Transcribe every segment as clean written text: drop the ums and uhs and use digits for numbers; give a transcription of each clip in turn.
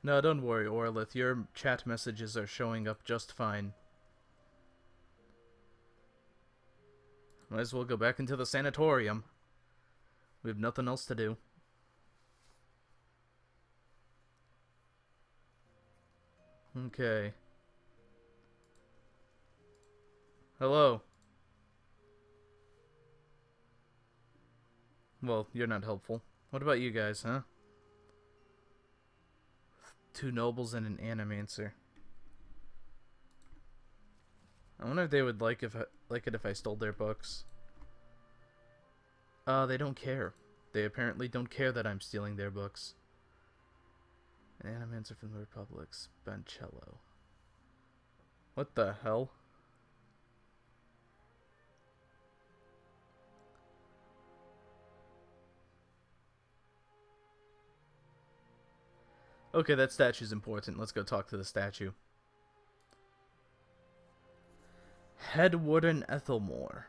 No, don't worry, Orlith. Your chat messages are showing up just fine. Might as well go back into the sanatorium. We have nothing else to do. Okay. Hello. Well, you're not helpful. What about you guys, huh? Two nobles and an animancer. I wonder if they would like it if I stole their books. They don't care. They apparently don't care that I'm stealing their books. An animancer from the Republic's Bancello. What the hell? Okay, that statue's important. Let's go talk to the statue. Head Warden Ethelmore.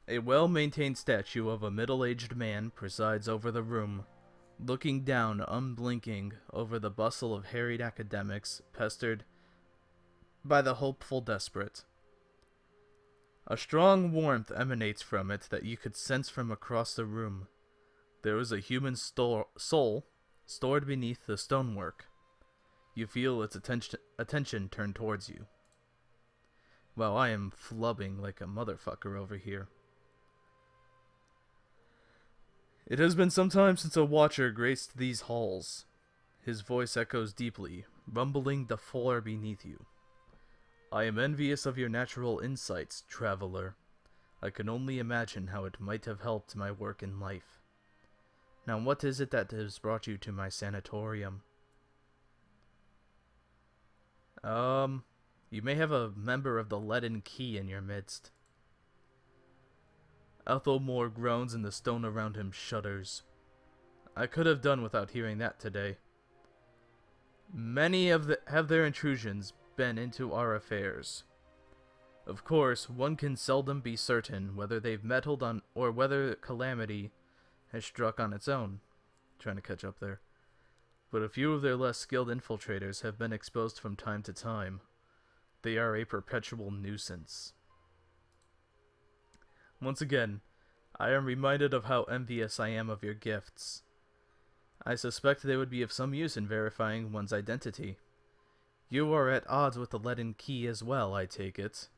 A well-maintained statue of a middle-aged man presides over the room, looking down unblinking over the bustle of harried academics pestered by the hopeful desperate. A strong warmth emanates from it that you could sense from across the room. There is a human soul stored beneath the stonework. You feel its attention turned towards you. Wow, I am flubbing like a motherfucker over here. It has been some time since a watcher graced these halls. His voice echoes deeply, rumbling the floor beneath you. I am envious of your natural insights, traveler. I can only imagine how it might have helped my work in life. Now what is it that has brought you to my sanatorium? You may have a member of the Leaden Key in your midst. Ethelmore groans and the stone around him shudders. I could have done without hearing that today. Many have their intrusions been into our affairs. Of course, one can seldom be certain whether they've meddled on or whether calamity has struck on its own. Trying to catch up there. But a few of their less skilled infiltrators have been exposed from time to time. They are a perpetual nuisance. Once again, I am reminded of how envious I am of your gifts. I suspect they would be of some use in verifying one's identity. You are at odds with the Leaden Key as well, I take it.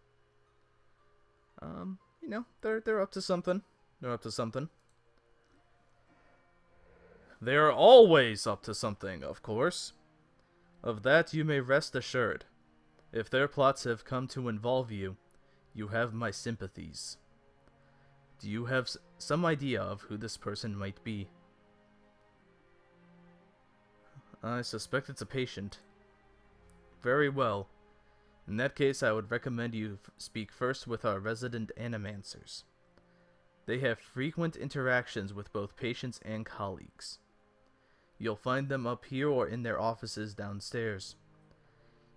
They're up to something. They're up to something. They are always up to something, of course. Of that you may rest assured. If their plots have come to involve you, you have my sympathies. Do you have some idea of who this person might be? I suspect it's a patient. Very well. In that case, I would recommend you speak first with our resident animancers. They have frequent interactions with both patients and colleagues. You'll find them up here or in their offices downstairs.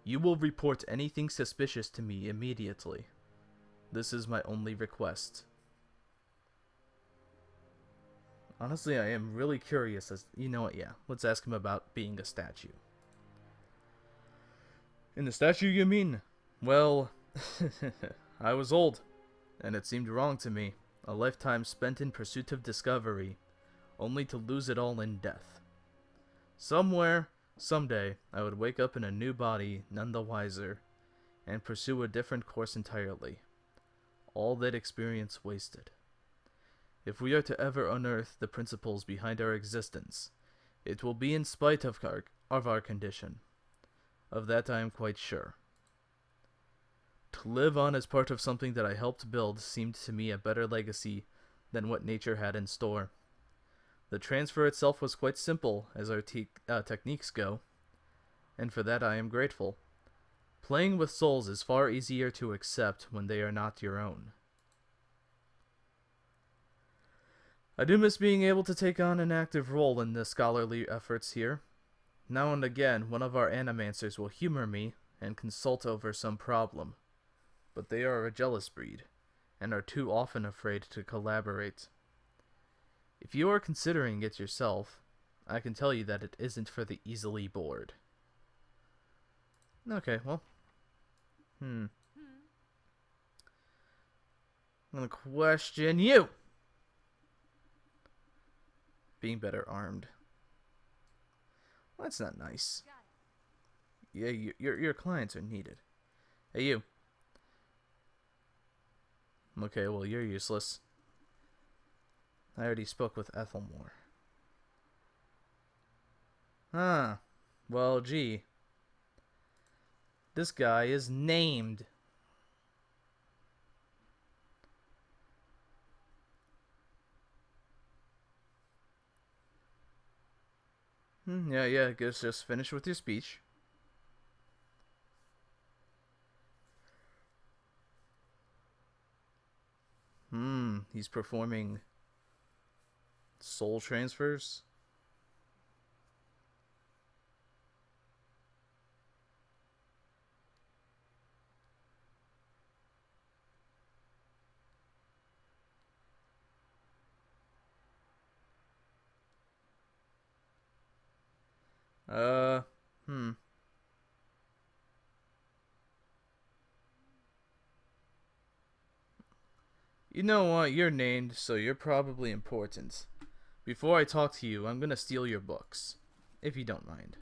You will report anything suspicious to me immediately. This is my only request. Honestly, I am really curious as... You know what, yeah. Let's ask him about being a statue. In the statue, you mean? Well, I was old, and it seemed wrong to me. A lifetime spent in pursuit of discovery, only to lose it all in death. Somewhere, someday, I would wake up in a new body, none the wiser, and pursue a different course entirely. All that experience wasted. If we are to ever unearth the principles behind our existence, it will be in spite of our condition. Of that I am quite sure. To live on as part of something that I helped build seemed to me a better legacy than what nature had in store. The transfer itself was quite simple as our techniques go, and for that I am grateful. Playing with souls is far easier to accept when they are not your own. I do miss being able to take on an active role in the scholarly efforts here. Now and again, one of our animancers will humor me and consult over some problem, but they are a jealous breed, and are too often afraid to collaborate. If you are considering it yourself, I can tell you that it isn't for the easily bored. Okay, well. I'm gonna question you. Being better armed. Well, that's not nice. Yeah, your clients are needed. Hey, you. Okay, well, you're useless. I already spoke with Ethelmore. Huh. Well, gee. This guy is named. Yeah, I guess just finish with your speech. He's performing soul transfers. Uh, hmm. You know what? You're named, so you're probably important. Before I talk to you, I'm gonna steal your books. If you don't mind.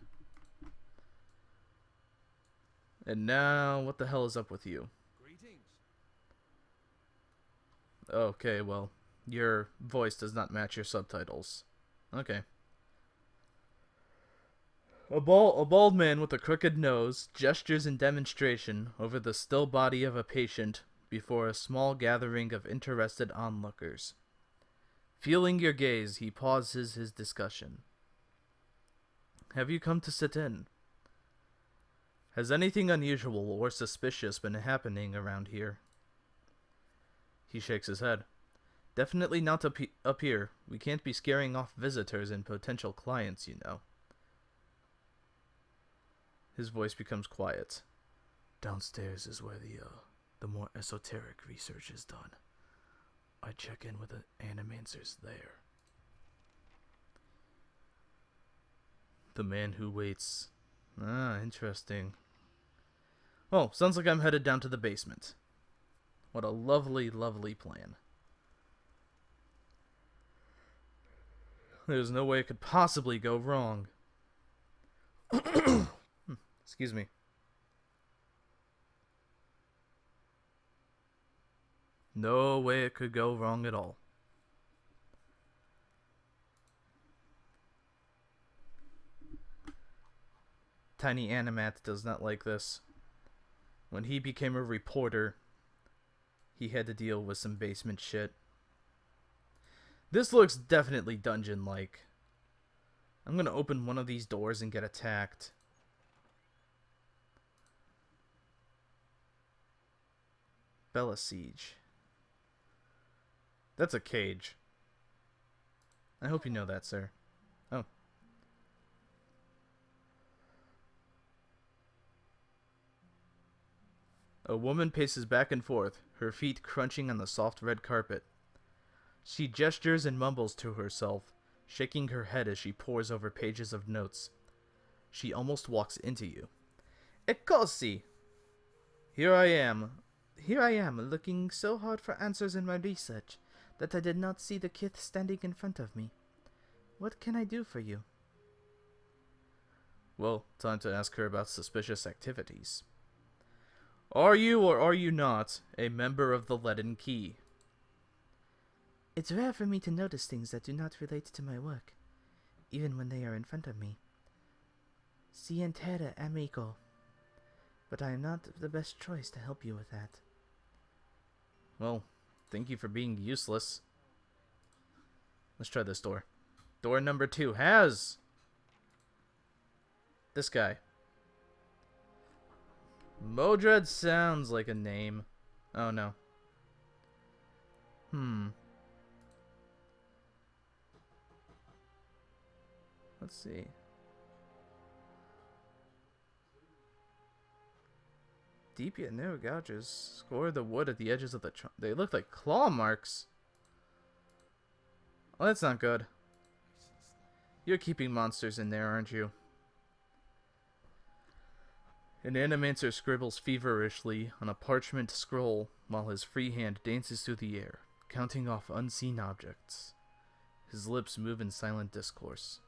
And now, what the hell is up with you? Greetings. Okay, well, your voice does not match your subtitles. Okay. A bald man with a crooked nose gestures in demonstration over the still body of a patient before a small gathering of interested onlookers. Feeling your gaze, he pauses his discussion. Have you come to sit in? Has anything unusual or suspicious been happening around here? He shakes his head. Definitely not up here. We can't be scaring off visitors and potential clients, you know. His voice becomes quiet. Downstairs is where the more esoteric research is done. I check in with the animancers there. The man who waits. Ah, interesting. Oh, sounds like I'm headed down to the basement. What a lovely, lovely plan. There's no way it could possibly go wrong. Excuse me. No way it could go wrong at all. Tiny Animat does not like this. When he became a reporter, he had to deal with some basement shit. This looks definitely dungeon-like. I'm gonna open one of these doors and get attacked. Bella Siege. That's a cage. I hope you know that, sir. Oh. A woman paces back and forth, her feet crunching on the soft red carpet. She gestures and mumbles to herself, shaking her head as she pores over pages of notes. She almost walks into you. Eccosi! Here I am. Here I am, looking so hard for answers in my research that I did not see the kith standing in front of me. What can I do for you? Well, time to ask her about suspicious activities. Are you or are you not a member of the Leaden Key? It's rare for me to notice things that do not relate to my work, even when they are in front of me. Si entera, amigo. But I am not the best choice to help you with that. Well, thank you for being useless. Let's try this door. Door number 2 has... this guy. Modred sounds like a name. Oh no. Let's see. Deep yet narrow gouges score the wood at the edges of the trunk. They look like claw marks. Oh, that's not good. You're keeping monsters in there, aren't you? An animancer scribbles feverishly on a parchment scroll while his free hand dances through the air, counting off unseen objects. His lips move in silent discourse.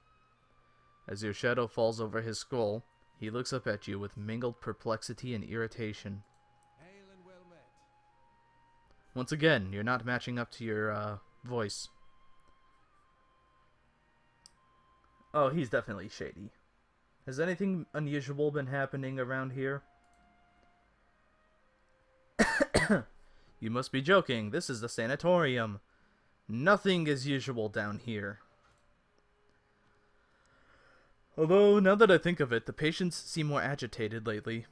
As your shadow falls over his scroll, he looks up at you with mingled perplexity and irritation. Hail and well met. Once again, you're not matching up to your, voice. Oh, he's definitely shady. Has anything unusual been happening around here? You must be joking. This is the Sanitarium. Nothing is usual down here. Although, now that I think of it, the patients seem more agitated lately.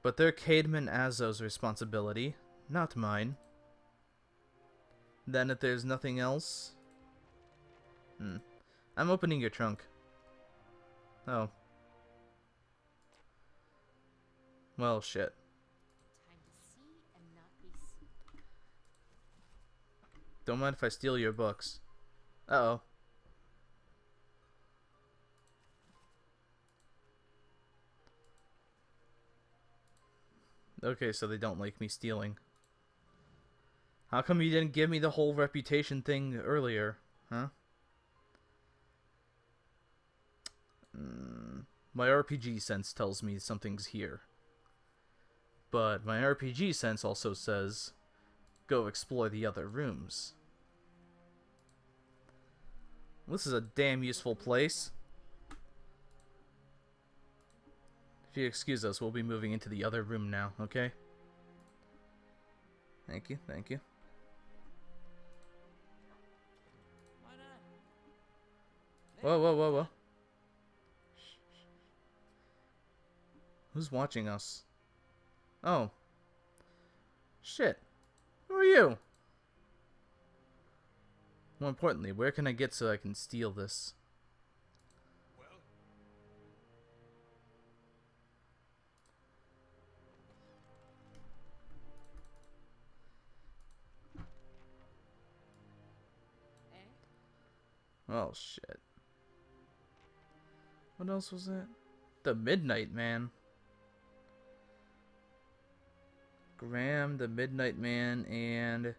But they're Caedmon Azo's responsibility, not mine. Then if there's nothing else... I'm opening your trunk. Oh. Well, shit. Time to see and not be seen. Don't mind if I steal your books. Uh-oh. Okay, so they don't like me stealing. How come you didn't give me the whole reputation thing earlier, huh? My RPG sense tells me something's here. But my RPG sense also says, go explore the other rooms. This is a damn useful place. If you excuse us, we'll be moving into the other room now, okay? Thank you, thank you. Why not? Whoa, whoa, whoa, whoa. Who's watching us? Oh. Shit. Who are you? More importantly, where can I get so I can steal this? Well, Oh, shit. What else was that? The Midnight Man. Graham, the Midnight Man, and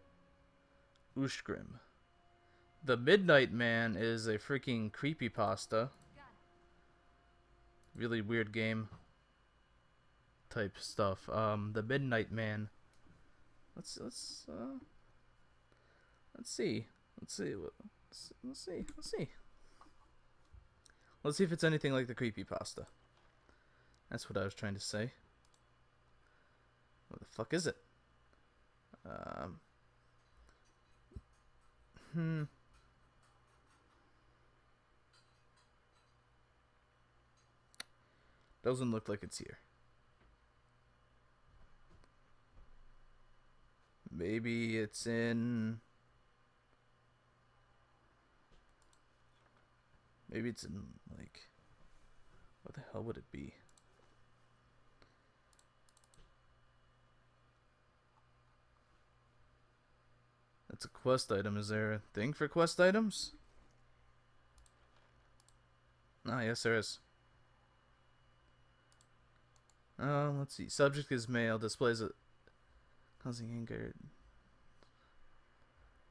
Ushgrim. The Midnight Man is a freaking creepypasta. Really weird game type stuff. The Midnight Man. Let's see. Let's see. Let's see if it's anything like the creepypasta. That's what I was trying to say. What the fuck is it? Doesn't look like it's here. Maybe it's in... Maybe it's in, like... What the hell would it be? That's a quest item. Is there a thing for quest items? Ah, yes there is. Let's see. Subject is male. Displays a... Causing anger.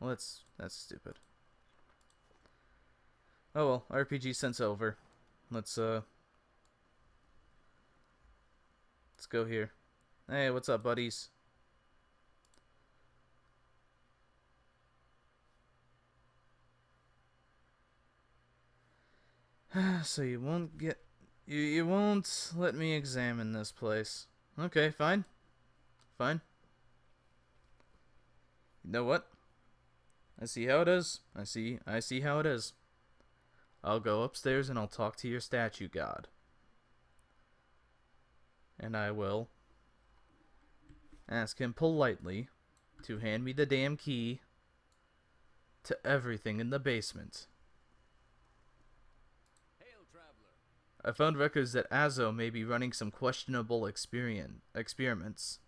Well, that's stupid. Oh well, RPG sent over. Let's go here. Hey, what's up, buddies? So you won't get... You won't let me examine this place. Okay, fine. Fine. You know what? I see how it is. I see how it is. I'll go upstairs and I'll talk to your statue god. And I will ask him politely to hand me the damn key to everything in the basement. hail, traveler. I found records that Azo may be running some questionable experiments.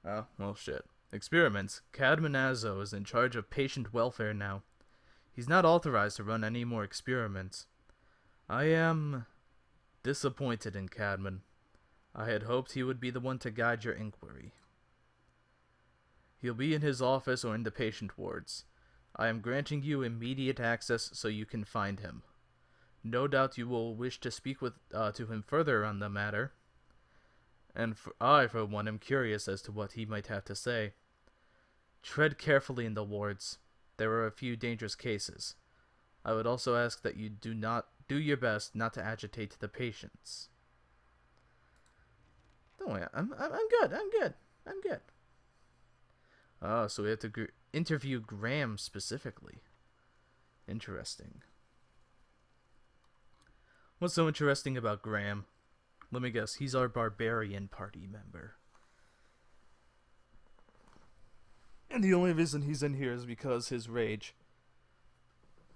Oh, well shit. Experiments. Caedmon Azo is in charge of patient welfare now. He's not authorized to run any more experiments. I am disappointed in Cadman. I had hoped he would be the one to guide your inquiry. He'll be in his office or in the patient wards. I am granting you immediate access so you can find him. No doubt you will wish to speak to him further on the matter, and I, for one, am curious as to what he might have to say. Tread carefully in the wards. There are a few dangerous cases. I would also ask that you do your best not to agitate the patients. Don't worry, I'm good. I'm good. Oh, so we have to interview Graham specifically. Interesting. What's so interesting about Graham? Let me guess, he's our barbarian party member. And the only reason he's in here is because his rage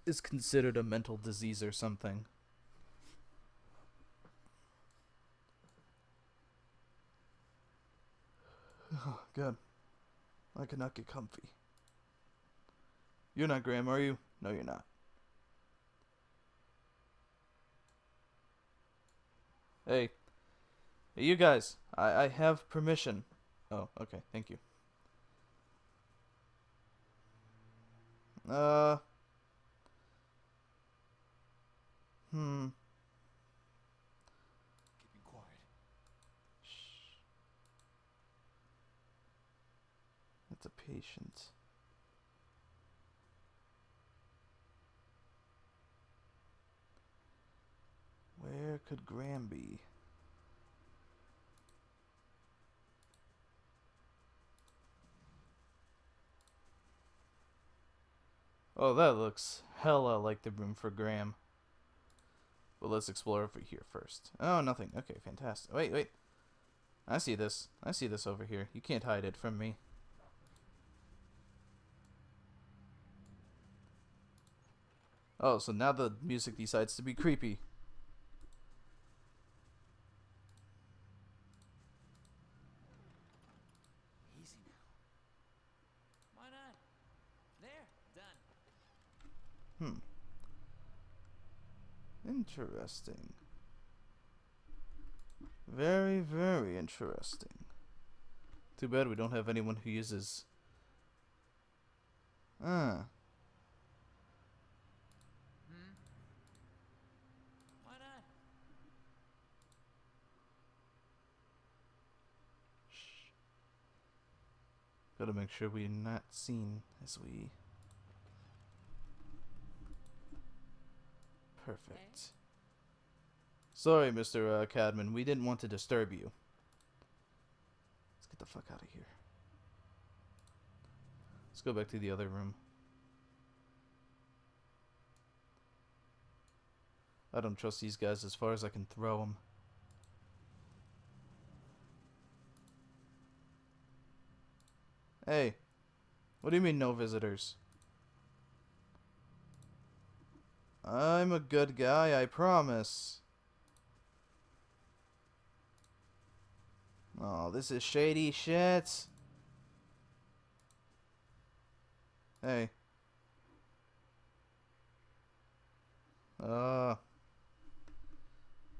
is considered a mental disease or something. Oh, good. I cannot get comfy. You're not Graham, are you? No, you're not. Hey. Hey, you guys. I have permission. Oh, okay. Thank you. Hmm. Keep it quiet. Shh. That's a patient. Where could Graham be? Oh, that looks hella like the room for Graham. But let's explore over here first. Oh, nothing. Okay, fantastic. Wait. I see this. I see this over here. You can't hide it from me. Oh, so now the music decides to be creepy. Easy now. Why not? There, done. Interesting. Very, very interesting. Too bad we don't have anyone who uses... Why not? Shh. Gotta make sure we're not seen as we... Perfect. Sorry, Mr. Cadman. We didn't want to disturb you. Let's get the fuck out of here. Let's go back to the other room. I don't trust these guys as far as I can throw them. Hey, what do you mean no visitors? I'm a good guy, I promise. Oh, this is shady shit. Hey.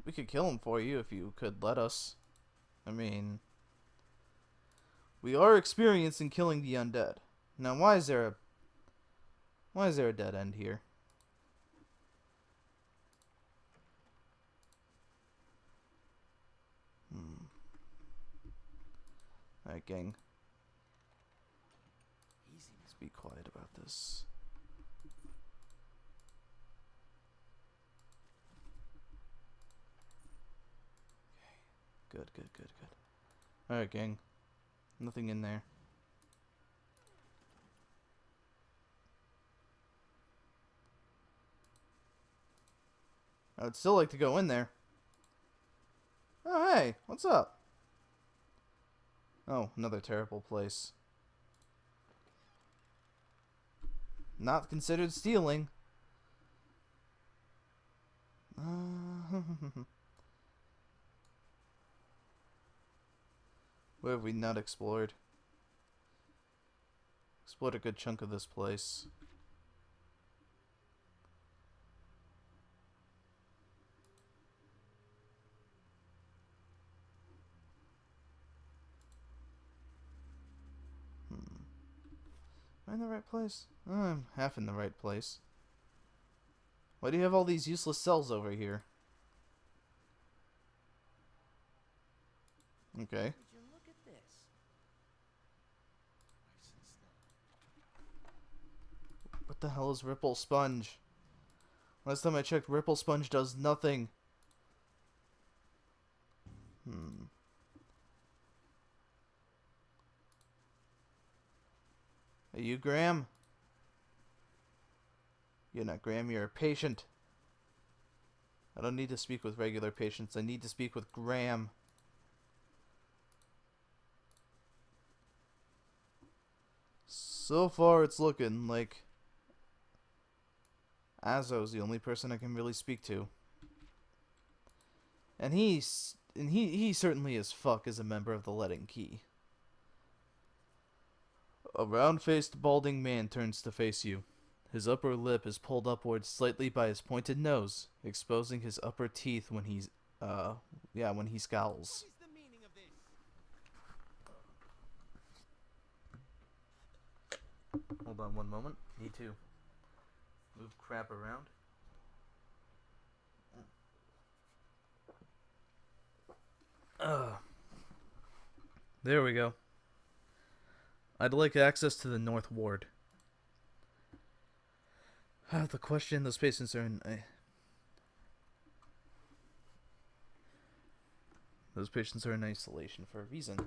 We could kill him for you if you could let us. I mean, we are experienced in killing the undead. Now, why is there a dead end here? Alright, gang. Easy now. Let's be quiet about this. Okay. Good. Alright, gang. Nothing in there. I would still like to go in there. Oh, hey, what's up? Oh, another terrible place. Not considered stealing. Where have we not explored? Explored a good chunk of this place. Am I in the right place? I'm half in the right place. Why do you have all these useless cells over here? Okay. Would you look at this? Nice and slow. What the hell is Ripple Sponge? Last time I checked, Ripple Sponge does nothing. Are you Graham? You're not Graham, you're a patient. I don't need to speak with regular patients. I need to speak with Graham. So far, it's looking like Azo's the only person I can really speak to. And he certainly as fuck is a member of the Letting Key. A round-faced, balding man turns to face you. His upper lip is pulled upwards slightly by his pointed nose, exposing his upper teeth when when he scowls. What is the meaning of this? Hold on one moment. Need to move crap around. There we go. I'd like access to the North Ward. The question, those patients are in... Those patients are in isolation for a reason.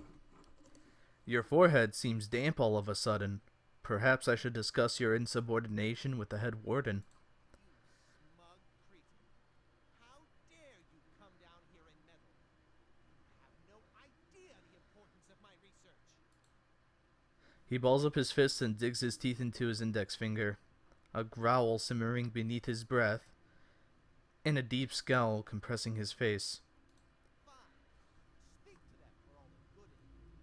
Your forehead seems damp all of a sudden. Perhaps I should discuss your insubordination with the head warden. You smug cretin. How dare you come down here and meddle? You have no idea the importance of my research. He balls up his fist and digs his teeth into his index finger, a growl simmering beneath his breath, and a deep scowl compressing his face. Fine. Speak to them for all the good in it.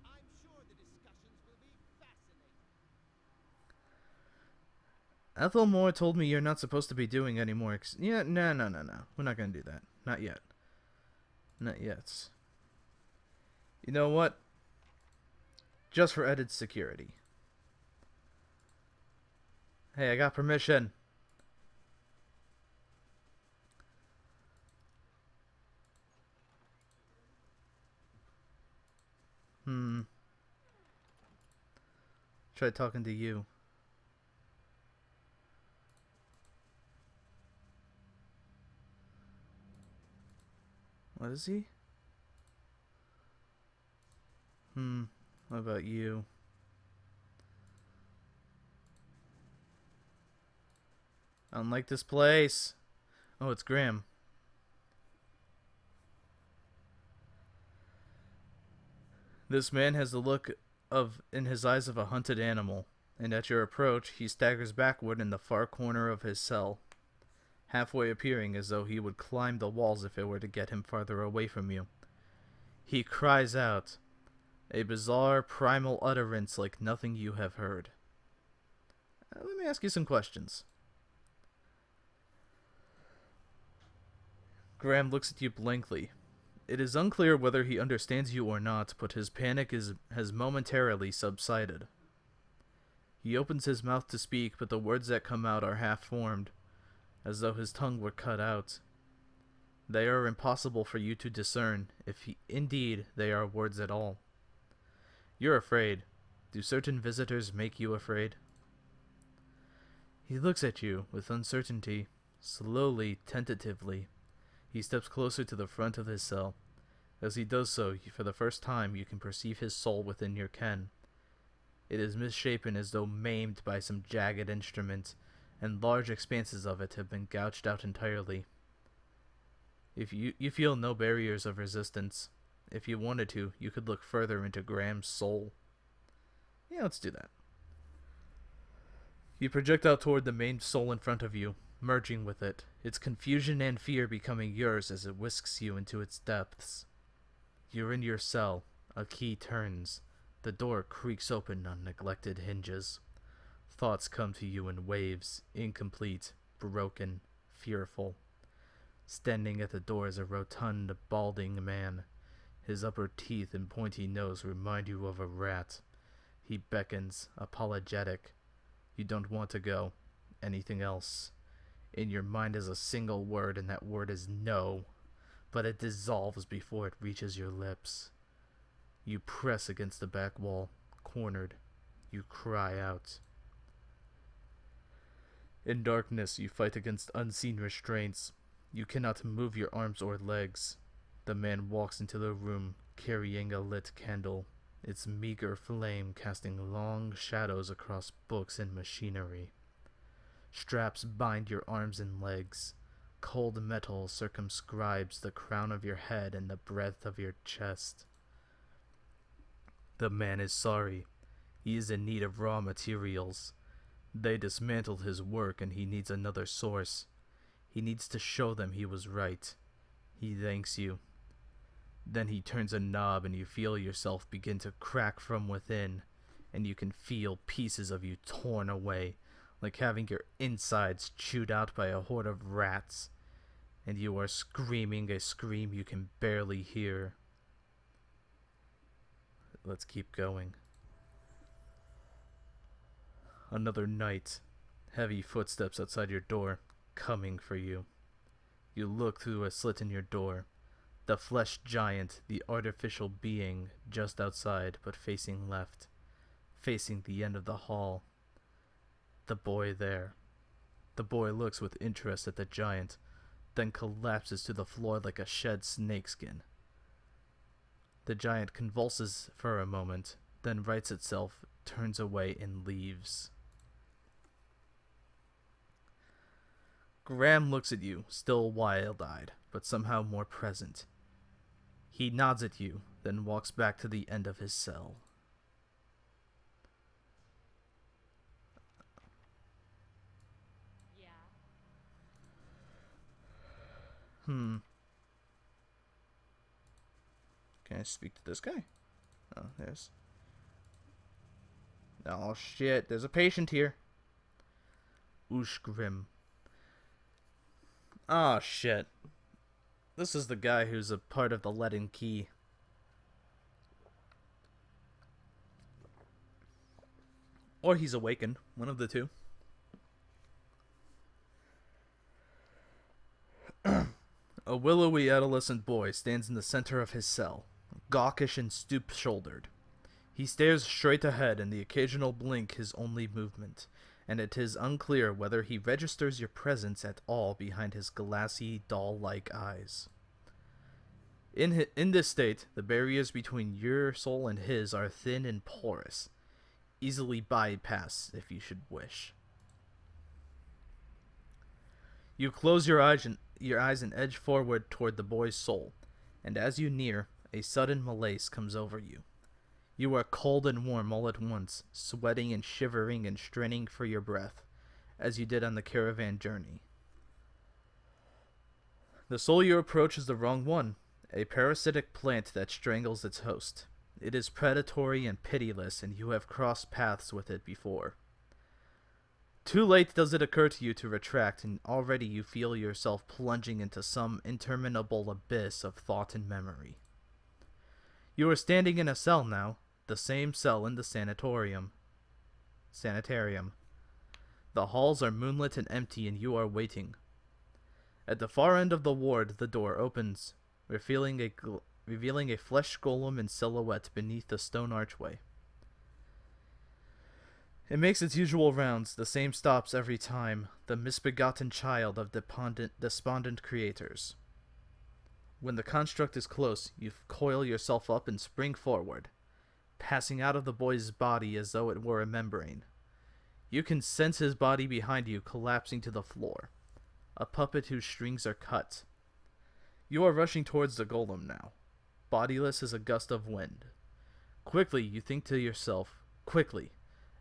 I'm sure the discussions will be fascinating. Ethelmore told me you're not supposed to be doing any more no. We're not gonna do that. Not yet. Not yet. You know what? Just for added security. Hey, I got permission. Try talking to you. What is he? What about you? I don't like this place. Oh, it's Graham. This man has the look in his eyes of a hunted animal, and at your approach, he staggers backward in the far corner of his cell, halfway appearing as though he would climb the walls if it were to get him farther away from you. He cries out, a bizarre primal utterance like nothing you have heard. Let me ask you some questions. Graham looks at you blankly. It is unclear whether he understands you or not, but his panic has momentarily subsided. He opens his mouth to speak, but the words that come out are half-formed, as though his tongue were cut out. They are impossible for you to discern, if indeed they are words at all. You're afraid. Do certain visitors make you afraid? He looks at you with uncertainty, slowly, tentatively. He steps closer to the front of his cell. As he does so, for the first time, you can perceive his soul within your ken. It is misshapen as though maimed by some jagged instrument, and large expanses of it have been gouged out entirely. If you feel no barriers of resistance. If you wanted to, you could look further into Graham's soul. Yeah, let's do that. You project out toward the main soul in front of you, merging with it, its confusion and fear becoming yours as it whisks you into its depths. You're in your cell. A key turns. The door creaks open on neglected hinges. Thoughts come to you in waves, incomplete, broken, fearful. Standing at the door is a rotund, balding man. His upper teeth and pointy nose remind you of a rat. He beckons, apologetic. You don't want to go. Anything else? In your mind is a single word, and that word is no. But it dissolves before it reaches your lips. You press against the back wall, cornered. You cry out. In darkness, you fight against unseen restraints. You cannot move your arms or legs. The man walks into the room, carrying a lit candle, its meager flame casting long shadows across books and machinery. Straps bind your arms and legs. Cold metal circumscribes the crown of your head and the breadth of your chest. The man is sorry. He is in need of raw materials. They dismantled his work and he needs another source. He needs to show them he was right. He thanks you. Then he turns a knob and you feel yourself begin to crack from within, and you can feel pieces of you torn away, like having your insides chewed out by a horde of rats, and you are screaming a scream you can barely hear. Let's keep going. Another night. Heavy footsteps outside your door, coming for you. You look through a slit in your door. The flesh giant, the artificial being, just outside, but facing left. Facing the end of the hall. The boy there. The boy looks with interest at the giant, then collapses to the floor like a shed snakeskin. The giant convulses for a moment, then rights itself, turns away, and leaves. Graham looks at you, still wild-eyed, but somehow more present. He nods at you, then walks back to the end of his cell. Yeah. Can I speak to this guy? Oh, there's... Oh, shit. There's a patient here. Ushgrim. Oh, shit. This is the guy who's a part of the Leaden Key. Or he's awakened. One of the two. A willowy adolescent boy stands in the center of his cell, gawkish and stoop-shouldered. He stares straight ahead, and the occasional blink his only movement, and it is unclear whether he registers your presence at all behind his glassy, doll-like eyes. In this state, the barriers between your soul and his are thin and porous, easily bypassed if you should wish. You close your eyes and edge forward toward the boy's soul, and as you near, a sudden malaise comes over you. You are cold and warm all at once, sweating and shivering and straining for your breath, as you did on the caravan journey. The soul you approach is the wrong one, a parasitic plant that strangles its host. It is predatory and pitiless, and you have crossed paths with it before. Too late does it occur to you to retract, and already you feel yourself plunging into some interminable abyss of thought and memory. You are standing in a cell now, the same cell in the Sanitarium. The halls are moonlit and empty, and you are waiting. At the far end of the ward, the door opens, revealing a flesh golem in silhouette beneath the stone archway. It makes its usual rounds, the same stops every time, the misbegotten child of despondent creators. When the construct is close, you coil yourself up and spring forward, passing out of the boy's body as though it were a membrane. You can sense his body behind you collapsing to the floor, a puppet whose strings are cut. You are rushing towards the golem now, bodiless as a gust of wind. Quickly, you think to yourself, quickly,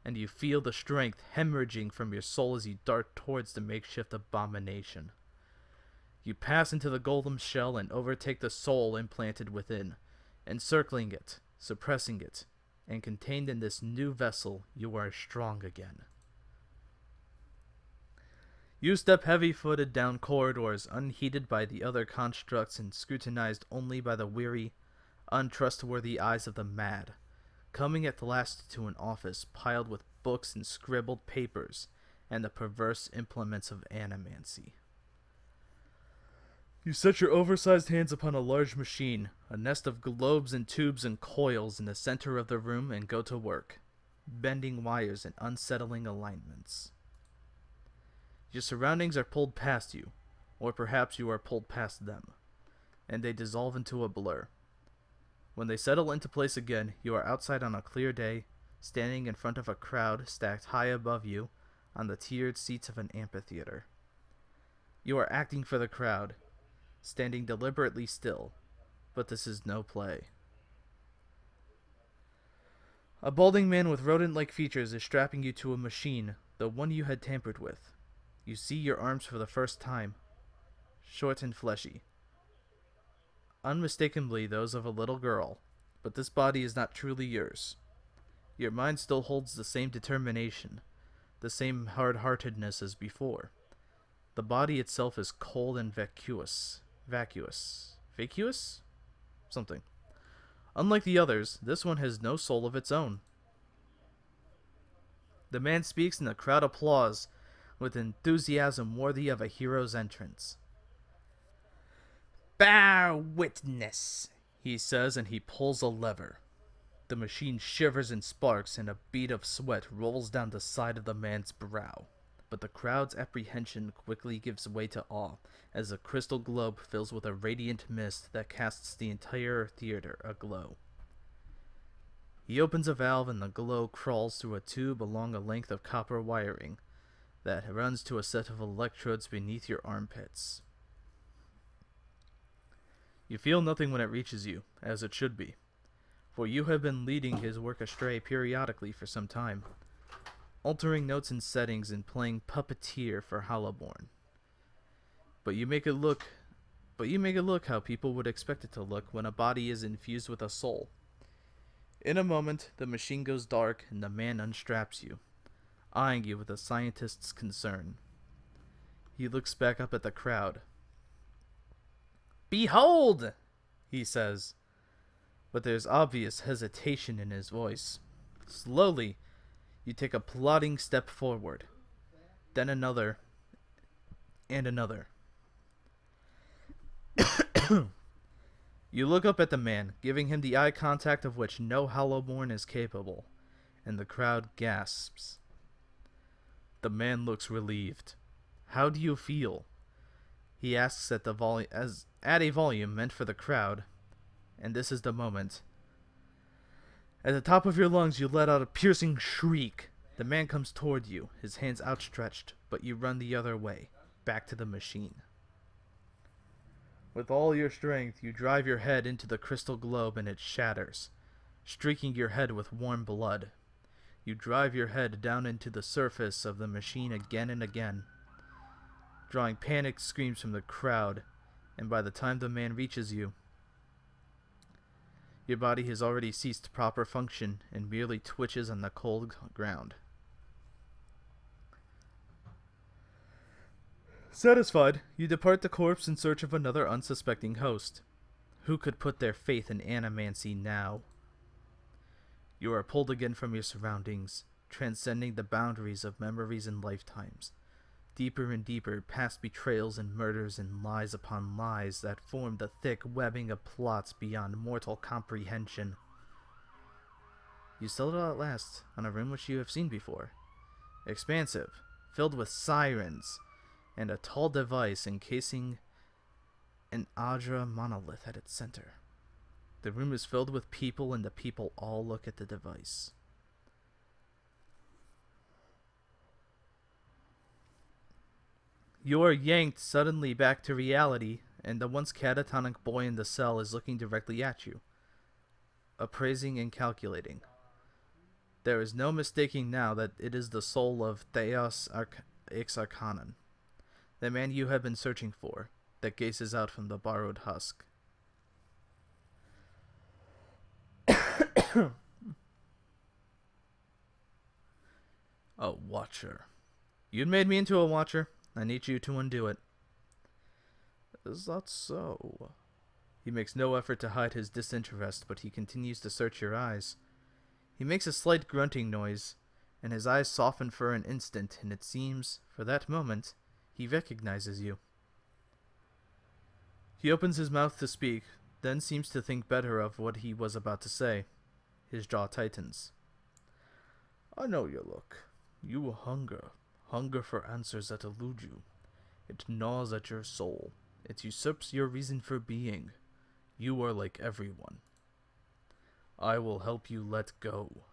and you feel the strength hemorrhaging from your soul as you dart towards the makeshift abomination. You pass into the golem's shell and overtake the soul implanted within, encircling it, suppressing it, and contained in this new vessel, you are strong again. You step heavy-footed down corridors unheeded by the other constructs and scrutinized only by the weary, untrustworthy eyes of the mad, coming at last to an office piled with books and scribbled papers and the perverse implements of animancy. You set your oversized hands upon a large machine, a nest of globes and tubes and coils in the center of the room, and go to work, bending wires in unsettling alignments. Your surroundings are pulled past you, or perhaps you are pulled past them, and they dissolve into a blur. When they settle into place again, you are outside on a clear day, standing in front of a crowd stacked high above you on the tiered seats of an amphitheater. You are acting for the crowd, standing deliberately still, but this is no play. A balding man with rodent-like features is strapping you to a machine, the one you had tampered with. You see your arms for the first time, short and fleshy. Unmistakably those of a little girl, but this body is not truly yours. Your mind still holds the same determination, the same hard-heartedness as before. The body itself is cold and vacuous. Vacuous? Something. Unlike the others, this one has no soul of its own. The man speaks and the crowd applauds with enthusiasm worthy of a hero's entrance. "Bear witness," he says, and he pulls a lever. The machine shivers and sparks, and a bead of sweat rolls down the side of the man's brow. But the crowd's apprehension quickly gives way to awe as the crystal globe fills with a radiant mist that casts the entire theater aglow. He opens a valve and the glow crawls through a tube along a length of copper wiring that runs to a set of electrodes beneath your armpits. You feel nothing when it reaches you, as it should be, for you have been leading his work astray periodically for some time, altering notes and settings and playing puppeteer for Hollowborn. But you make it look how people would expect it to look when a body is infused with a soul. In a moment, the machine goes dark and the man unstraps you, eyeing you with a scientist's concern. He looks back up at the crowd. "Behold!" he says, but there's obvious hesitation in his voice. Slowly, you take a plodding step forward, then another, and another. You look up at the man, giving him the eye contact of which no Hollowborn is capable, and the crowd gasps. The man looks relieved. "How do you feel?" he asks at a volume meant for the crowd, and this is the moment. At the top of your lungs, you let out a piercing shriek. The man comes toward you, his hands outstretched, but you run the other way, back to the machine. With all your strength, you drive your head into the crystal globe and it shatters, streaking your head with warm blood. You drive your head down into the surface of the machine again and again, drawing panicked screams from the crowd, and by the time the man reaches you, your body has already ceased proper function and merely twitches on the cold ground. Satisfied, you depart the corpse in search of another unsuspecting host. Who could put their faith in animancy now? You are pulled again from your surroundings, transcending the boundaries of memories and lifetimes, deeper and deeper past betrayals and murders and lies upon lies that form the thick webbing of plots beyond mortal comprehension. You settle at last on a room which you have seen before, expansive, filled with sirens, and a tall device encasing an Adra monolith at its center. The room is filled with people, and the people all look at the device. You are yanked suddenly back to reality, and the once catatonic boy in the cell is looking directly at you, appraising and calculating. There is no mistaking now that it is the soul of Theos Arcanon, the man you have been searching for, that gazes out from the borrowed husk. A watcher. You'd made me into a watcher. I need you to undo it. Is that so? He makes no effort to hide his disinterest, but he continues to search your eyes. He makes a slight grunting noise, and his eyes soften for an instant, and it seems, for that moment, he recognizes you. He opens his mouth to speak, then seems to think better of what he was about to say. His jaw tightens. I know your look. You hunger. Hunger for answers that elude you. It gnaws at your soul. It usurps your reason for being. You are like everyone. I will help you let go.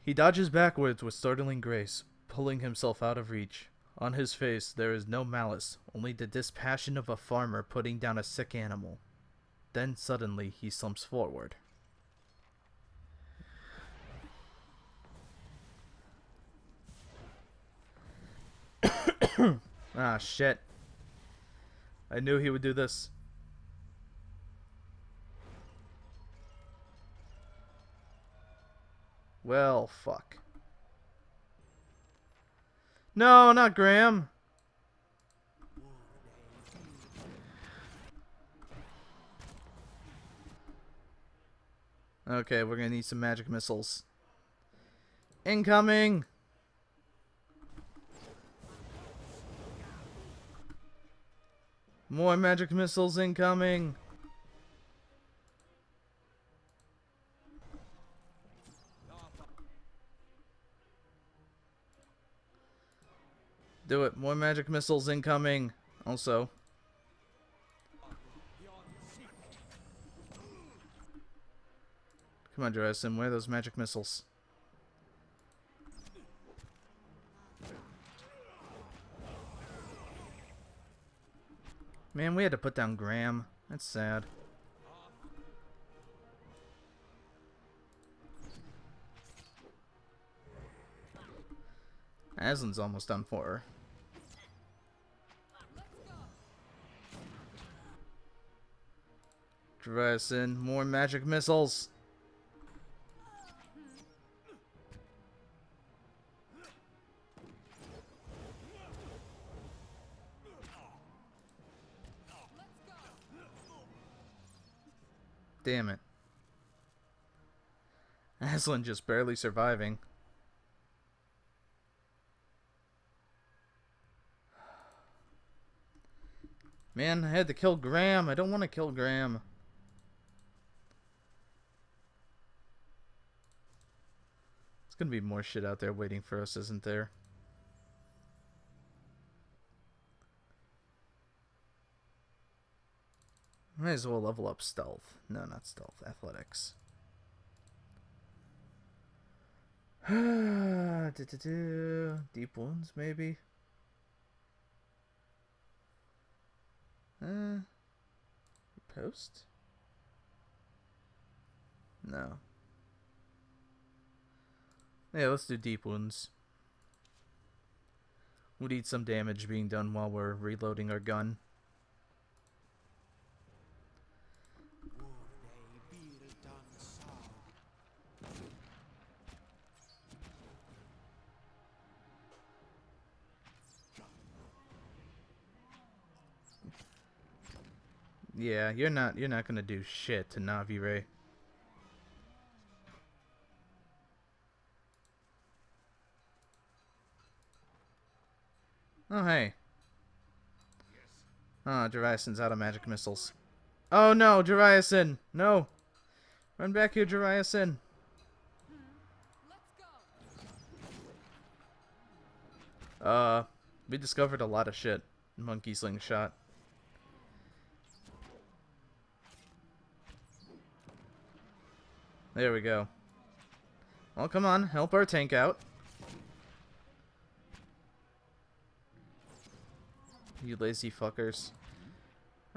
He dodges backwards with startling grace, pulling himself out of reach. On his face there is no malice, only the dispassion of a farmer putting down a sick animal. Then suddenly he slumps forward. Ah, shit. I knew he would do this. Well, fuck. No, not Graham. Okay, we're gonna need some magic missiles. Incoming! More magic missiles incoming! Do it. More magic missiles incoming. Also. Come on, Jurasim. Where are those magic missiles? Man, we had to put down Graham. That's sad. Aslan's almost done for her. Dressing, more magic missiles. Damn it. Aslan just barely surviving. Man, I had to kill Graham. I don't want to kill Graham. There's gonna be more shit out there waiting for us, isn't there? Might as well level up stealth. No, not stealth. Athletics. Deep wounds, maybe? Post? No. Yeah, let's do deep wounds. We need some damage being done while we're reloading our gun. Yeah, you're not gonna do shit to Navi Ray. Oh hey. Oh, Jariasin's out of magic missiles. Oh no, Jariasin! No! Run back here, Jariasin! We discovered a lot of shit. Monkey slingshot. There we go. Well, come on, help our tank out. You lazy fuckers.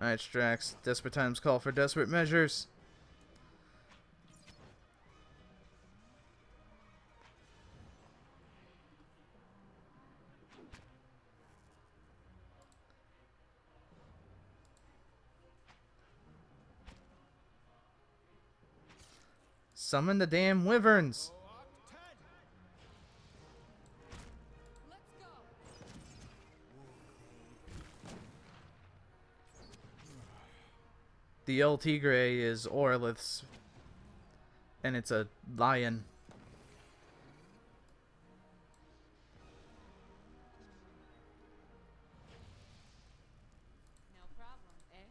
Alright, Strax. Desperate times call for desperate measures. Summon the damn wyverns! The El Tigre is Orlith's And it's a lion. No problem, eh?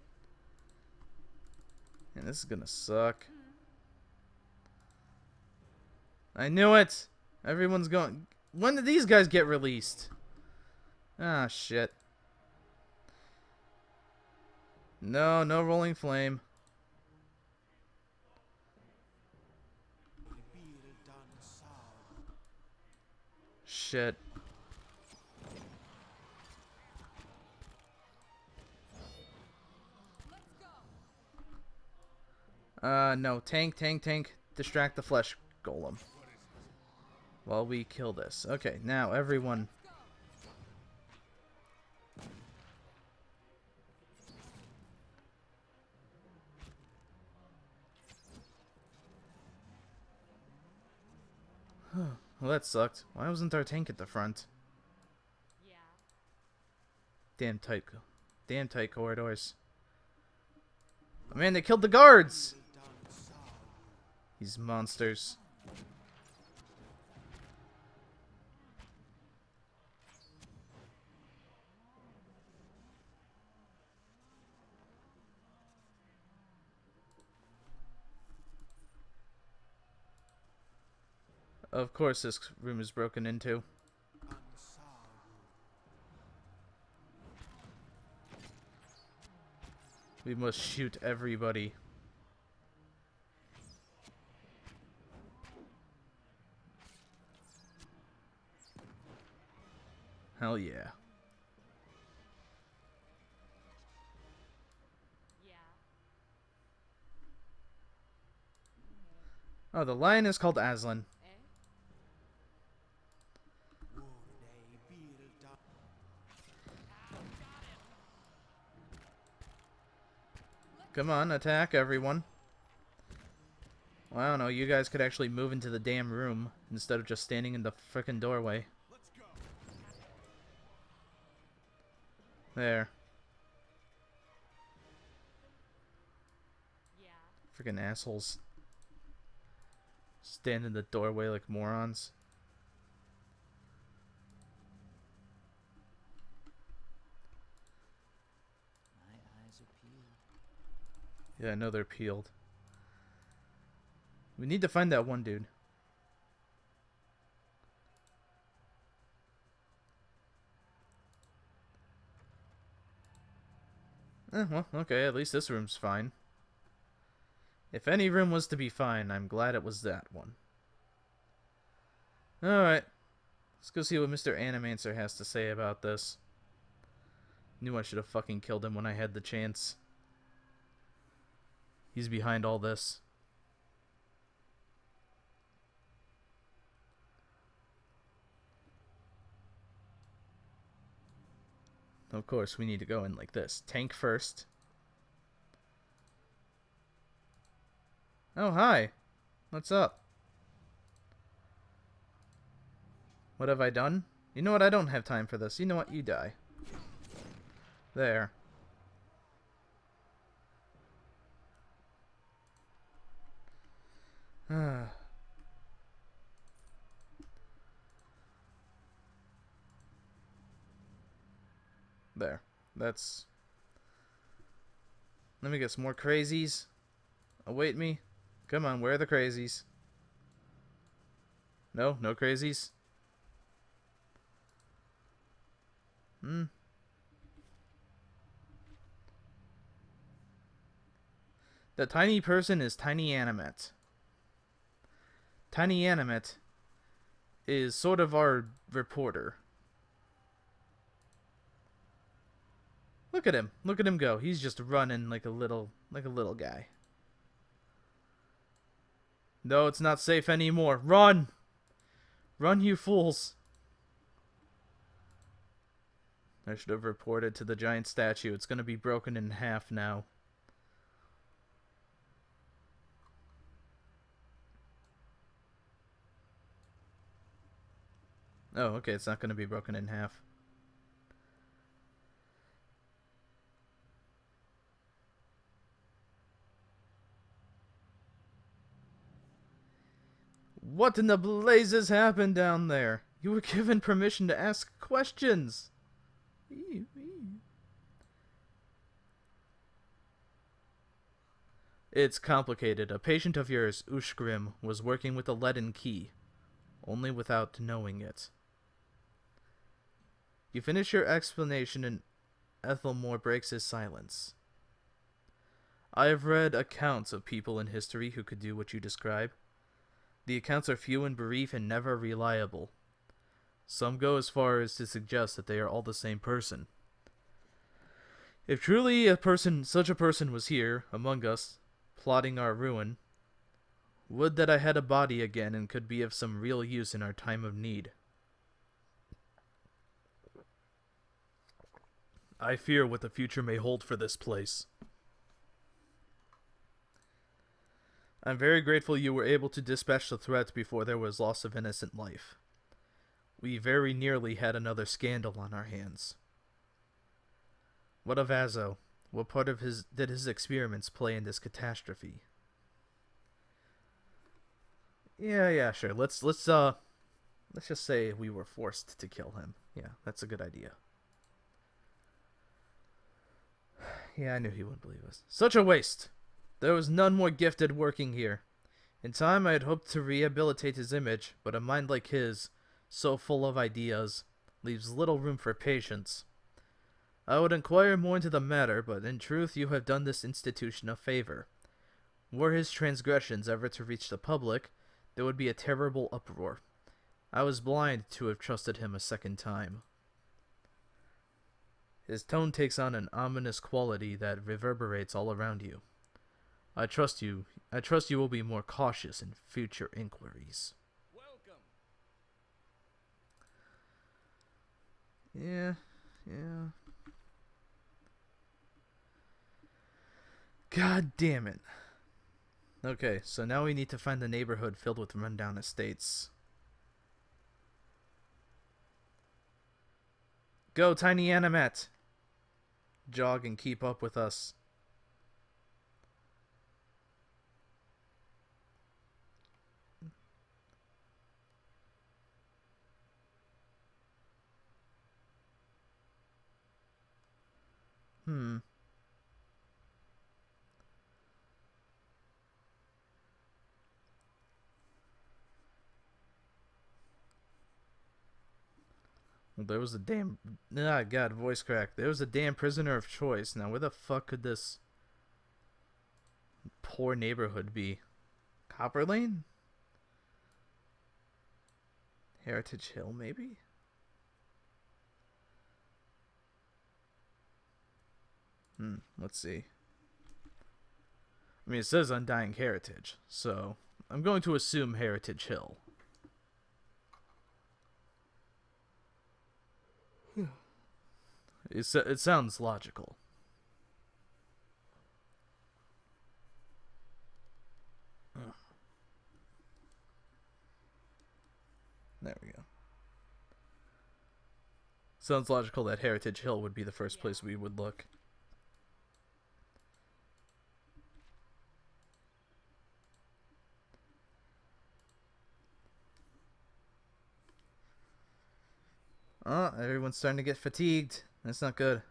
And this is gonna suck. I knew it! Everyone's going... When did these guys get released? Ah, shit. No, no rolling flame. Shit. No. Tank, tank, tank. Distract the flesh golem. While we kill this. Okay, now everyone... Well, that sucked. Why wasn't our tank at the front? Yeah. Damn tight corridors. Oh, man, they killed the guards! These monsters. Of course this room is broken into. We must shoot everybody. Hell yeah. Yeah. Oh, the lion is called Aslan. Eh? Come on, attack everyone. Well, I don't know, you guys could actually move into the damn room instead of just standing in the frickin' doorway. There. Yeah. Frickin' assholes. Stand in the doorway like morons. My eyes are peeled. Yeah, I know they're peeled. We need to find that one dude. Well, okay, at least this room's fine. If any room was to be fine, I'm glad it was that one. Alright. Let's go see what Mr. Animancer has to say about this. Knew I should have fucking killed him when I had the chance. He's behind all this. Of course, we need to go in like this. Tank first. Oh, hi. What's up? What have I done? You know what? I don't have time for this. You know what? You die. There. There. That's... Let me get some more crazies. Await me. Come on, where are the crazies? No? No crazies? The tiny person is Tiny Animate. Tiny Animate is sort of our reporter. Look at him. Look at him go. He's just running like a little guy. No, it's not safe anymore. Run! Run, you fools! I should have reported to the giant statue. It's gonna be broken in half now. Oh, okay, it's not gonna be broken in half. What in the blazes happened down there? You were given permission to ask questions. It's complicated. A patient of yours, Ushgrim, was working with a leaden key, only without knowing it. You finish your explanation and Ethelmore breaks his silence. I have read accounts of people in history who could do what you describe. The accounts are few and brief and never reliable. Some go as far as to suggest that they are all the same person. If truly such a person was here, among us, plotting our ruin, would that I had a body again and could be of some real use in our time of need. I fear what the future may hold for this place. I'm very grateful you were able to dispatch the threat before there was loss of innocent life. We very nearly had another scandal on our hands. What of Azo? What part of did his experiments play in this catastrophe? Yeah, sure. Let's just say we were forced to kill him. Yeah, that's a good idea. Yeah, I knew he wouldn't believe us. Such a waste! There was none more gifted working here. In time I had hoped to rehabilitate his image, but a mind like his, so full of ideas, leaves little room for patience. I would inquire more into the matter, but in truth you have done this institution a favor. Were his transgressions ever to reach the public, there would be a terrible uproar. I was blind to have trusted him a second time. His tone takes on an ominous quality that reverberates all around you. I trust you will be more cautious in future inquiries. Welcome. Yeah. God damn it. Okay, so now we need to find the neighborhood filled with rundown estates. Go, Tiny Animat! Jog and keep up with us. Well, there was a damn... Ah, God, voice crack. There was a damn prisoner of choice. Now, where the fuck could this poor neighborhood be? Copper Lane? Heritage Hill, maybe? Let's see. I mean, it says Undying Heritage, so I'm going to assume Heritage Hill. It sounds logical. There we go. Sounds logical that Heritage Hill would be the first place we would look. Oh, everyone's starting to get fatigued. That's not good.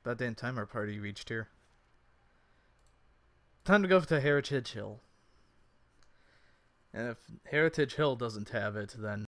About damn time our party reached here. Time to go to Heritage Hill. And if Heritage Hill doesn't have it, then